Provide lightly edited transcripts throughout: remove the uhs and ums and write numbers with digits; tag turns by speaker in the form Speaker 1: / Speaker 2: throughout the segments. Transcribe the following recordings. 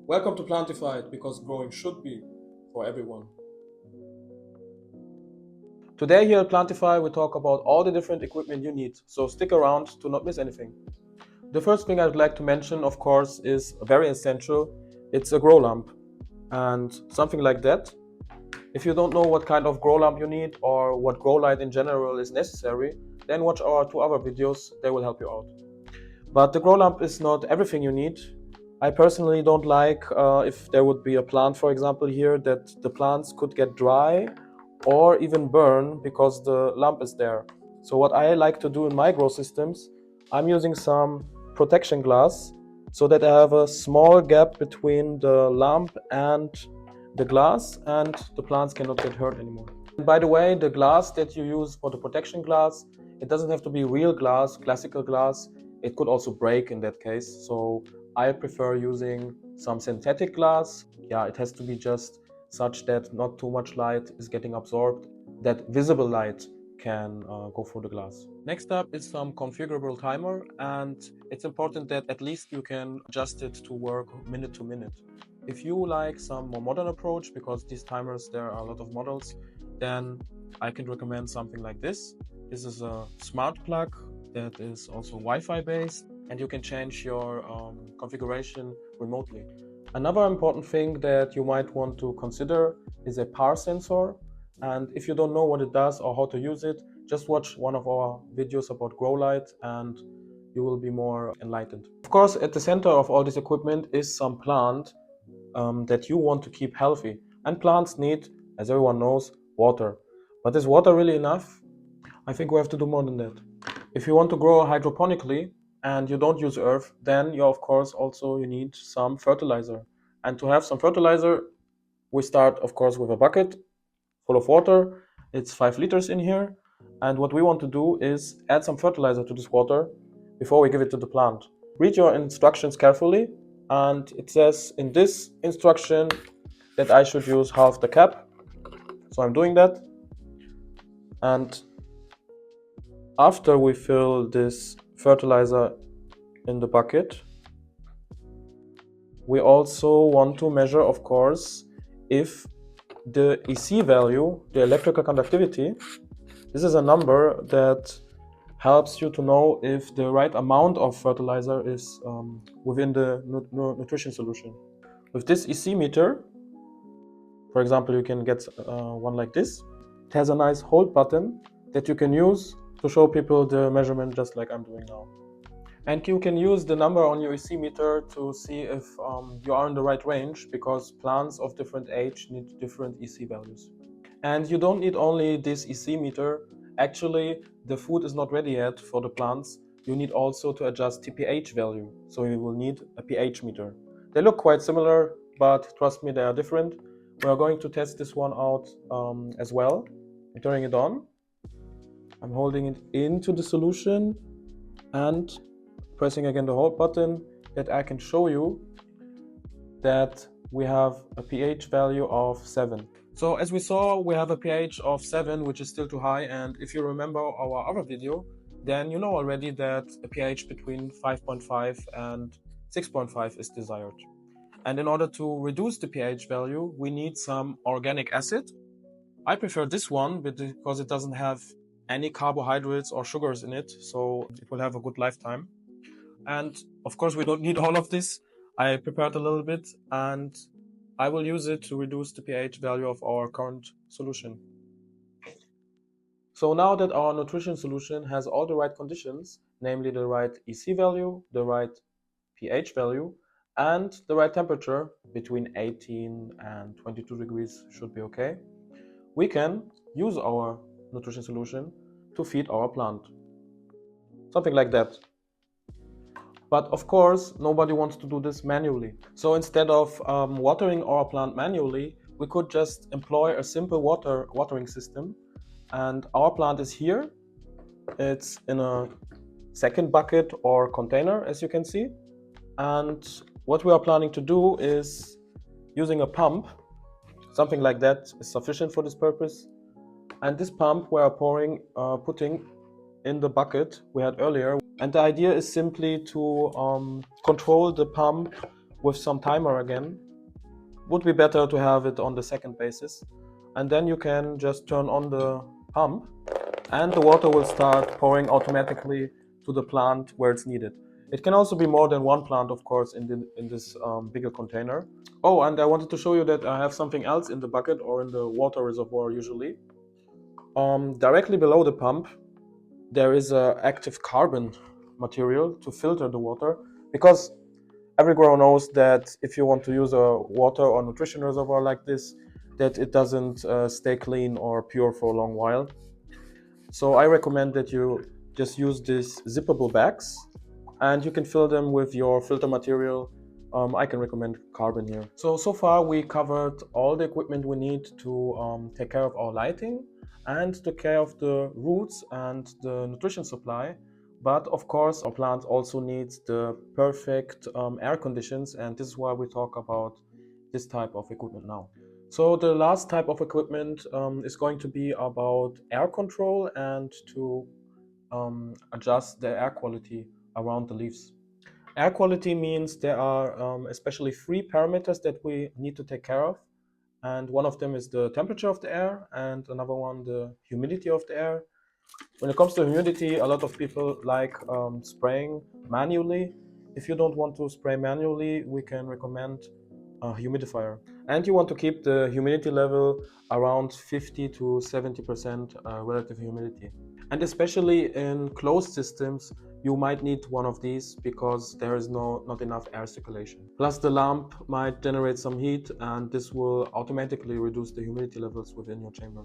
Speaker 1: Welcome to Plantified, because growing should be for everyone. Today here at Plantify we talk about all the different equipment you need, so stick around to not miss anything. The first thing I'd like to mention, of course, is very essential. It's a grow lamp and something like that. If you don't know what kind of grow lamp you need or what grow light in general is necessary, then watch our two other videos, they will help you out. But the grow lamp is not everything you need. I personally don't like if there would be a plant, for example, here, that the plants could get dry or even burn because the lamp is there. So what I like to do in my grow systems, I'm using some protection glass so that I have a small gap between the lamp and the glass and the plants cannot get hurt anymore. And by the way, the glass that you use for the protection glass, it doesn't have to be real glass, classical glass. It could also break in that case. So I prefer using some synthetic glass. Yeah, it has to be just such that not too much light is getting absorbed, that visible light can go through the glass. Next up is some configurable timer, and it's important that at least you can adjust it to work minute to minute. If you like some more modern approach, because these timers, there are a lot of models, then I can recommend something like this. This is a smart plug that is also Wi-Fi based, and you can change your configuration remotely. Another important thing that you might want to consider is a power sensor. And if you don't know what it does or how to use it, just watch one of our videos about grow light and you will be more enlightened. Of course, at the center of all this equipment is some plant that you want to keep healthy. And plants need, as everyone knows, water. But is water really enough? I think we have to do more than that. If you want to grow hydroponically and you don't use earth, then you of course also you need some fertilizer. And to have some fertilizer, we start of course with a bucket full of water. It's 5 liters in here. And what we want to do is add some fertilizer to this water before we give it to the plant. Read your instructions carefully, and it says in this instruction that I should use half the cap. So I'm doing that. And after we fill this fertilizer in the bucket, we also want to measure, of course, if the EC value, the electrical conductivity, this is a number that helps you to know if the right amount of fertilizer is within the nutrition solution. With this EC meter, for example, you can get one like this. It has a nice hold button that you can use to show people the measurement, just like I'm doing now. And you can use the number on your EC meter to see if you are in the right range, because plants of different age need different EC values. And you don't need only this EC meter. Actually, the food is not ready yet for the plants. You need also to adjust the pH value. So you will need a pH meter. They look quite similar, but trust me, they are different. We are going to test this one out as well. I'm turning it on. I'm holding it into the solution and pressing again the hold button, that I can show you that we have a pH value of 7. So as we saw, we have a pH of 7, which is still too high. And if you remember our other video, then you know already that a pH between 5.5 and 6.5 is desired. And in order to reduce the pH value, we need some organic acid. I prefer this one because it doesn't have any carbohydrates or sugars in it, so it will have a good lifetime. And of course, we don't need all of this. I prepared a little bit and I will use it to reduce the pH value of our current solution. So now that our nutrition solution has all the right conditions, namely the right EC value, the right pH value, and the right temperature, between 18 and 22 degrees should be okay, we can use our nutrition solution to feed our plant. Something like that. But of course, nobody wants to do this manually. So instead of watering our plant manually, we could just employ a simple watering system. And our plant is here. It's in a second bucket or container, as you can see. And what we are planning to do is using a pump. Something like that is sufficient for this purpose. And this pump we are putting in the bucket we had earlier. And the idea is simply to control the pump with some timer again. Would be better to have it on the second basis. And then you can just turn on the pump and the water will start pouring automatically to the plant where it's needed. It can also be more than one plant, of course, in this bigger container. Oh, and I wanted to show you that I have something else in the bucket or in the water reservoir usually. Directly below the pump, there is a active carbon material to filter the water, because every grower knows that if you want to use a water or nutrition reservoir like this, that it doesn't stay clean or pure for a long while. So I recommend that you just use these zippable bags and you can fill them with your filter material. I can recommend carbon here. So far we covered all the equipment we need to take care of our lighting and take care of the roots and the nutrition supply. But of course, our plant also needs the perfect air conditions, and this is why we talk about this type of equipment now. So the last type of equipment is going to be about air control and to adjust the air quality around the leaves. Air quality means there are especially three parameters that we need to take care of. And one of them is the temperature of the air, and another one the humidity of the air. When it comes to humidity, a lot of people like spraying manually. If you don't want to spray manually, we can recommend a humidifier. And you want to keep the humidity level around 50 to 70% relative humidity. And especially in closed systems, you might need one of these because there is not enough air circulation. Plus the lamp might generate some heat, and this will automatically reduce the humidity levels within your chamber.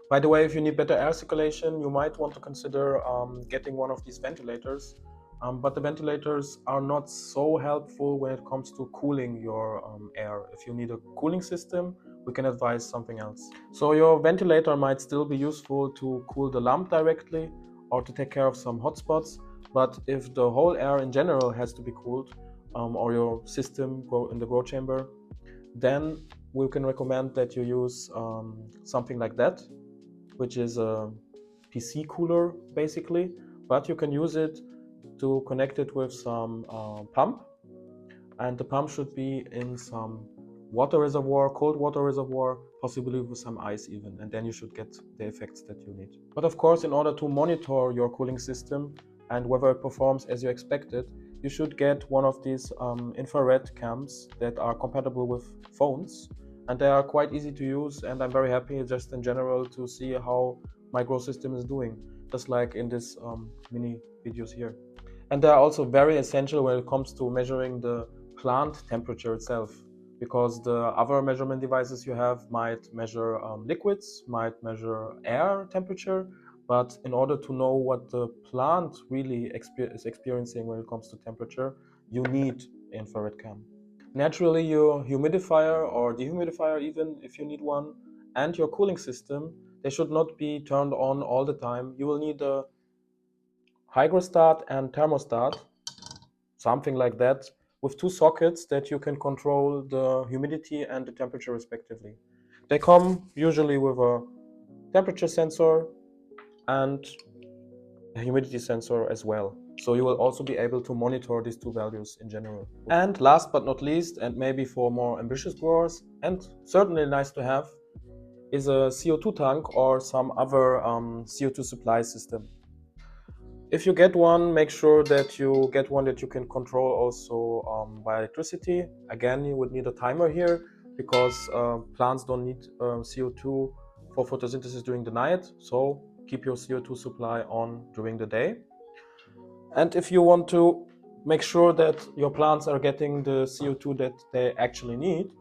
Speaker 1: By the way, if you need better air circulation, you might want to consider getting one of these ventilators. But the ventilators are not so helpful when it comes to cooling your air. If you need a cooling system, we can advise something else. So your ventilator might still be useful to cool the lamp directly or to take care of some hotspots. But if the whole air in general has to be cooled, or your system in the grow chamber, then we can recommend that you use something like that, which is a PC cooler basically, but you can use it to connect it with some pump, and the pump should be in some water reservoir, cold water reservoir, possibly with some ice even, and then you should get the effects that you need. But of course, in order to monitor your cooling system and whether it performs as you expected, you should get one of these infrared cams that are compatible with phones, and they are quite easy to use, and I'm very happy just in general to see how my grow system is doing, just like in this mini videos here. And they are also very essential when it comes to measuring the plant temperature itself, because the other measurement devices you have might measure liquids, might measure air temperature, but in order to know what the plant really is experiencing when it comes to temperature, you need infrared cam. Naturally, your humidifier or dehumidifier, even if you need one, and your cooling system, they should not be turned on all the time. You will need a hygrostat and thermostat, something like that, with two sockets that you can control the humidity and the temperature respectively. They come usually with a temperature sensor and a humidity sensor as well. So you will also be able to monitor these two values in general. And last but not least, and maybe for more ambitious growers, and certainly nice to have, is a CO2 tank or some other CO2 supply system. If you get one, make sure that you get one that you can control also by electricity. Again, you would need a timer here because plants don't need CO2 for photosynthesis during the night. So keep your CO2 supply on during the day. And if you want to make sure that your plants are getting the CO2 that they actually need,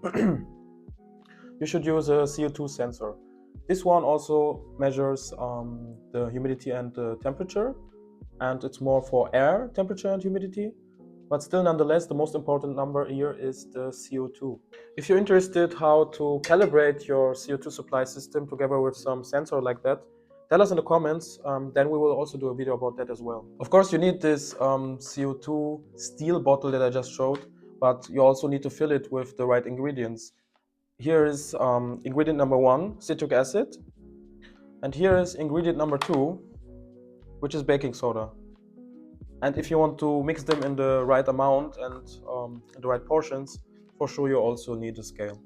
Speaker 1: you should use a CO2 sensor. This one also measures the humidity and the temperature, and it's more for air temperature and humidity, but still nonetheless the most important number here is the CO2. If you're interested how to calibrate your CO2 supply system together with some sensor like that, tell us in the comments, then we will also do a video about that as well. Of course you need this CO2 steel bottle that I just showed, but you also need to fill it with the right ingredients. Here is ingredient number 1, citric acid, and here is ingredient number 2, which is baking soda. And if you want to mix them in the right amount and in the right portions, for sure you also need a scale.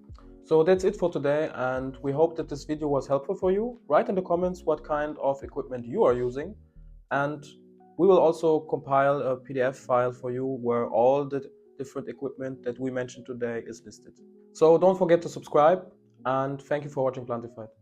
Speaker 1: So that's it for today, and we hope that this video was helpful for you. Write in the comments what kind of equipment you are using, and we will also compile a PDF file for you where all the different equipment that we mentioned today is listed. So don't forget to subscribe, and thank you for watching Plantified.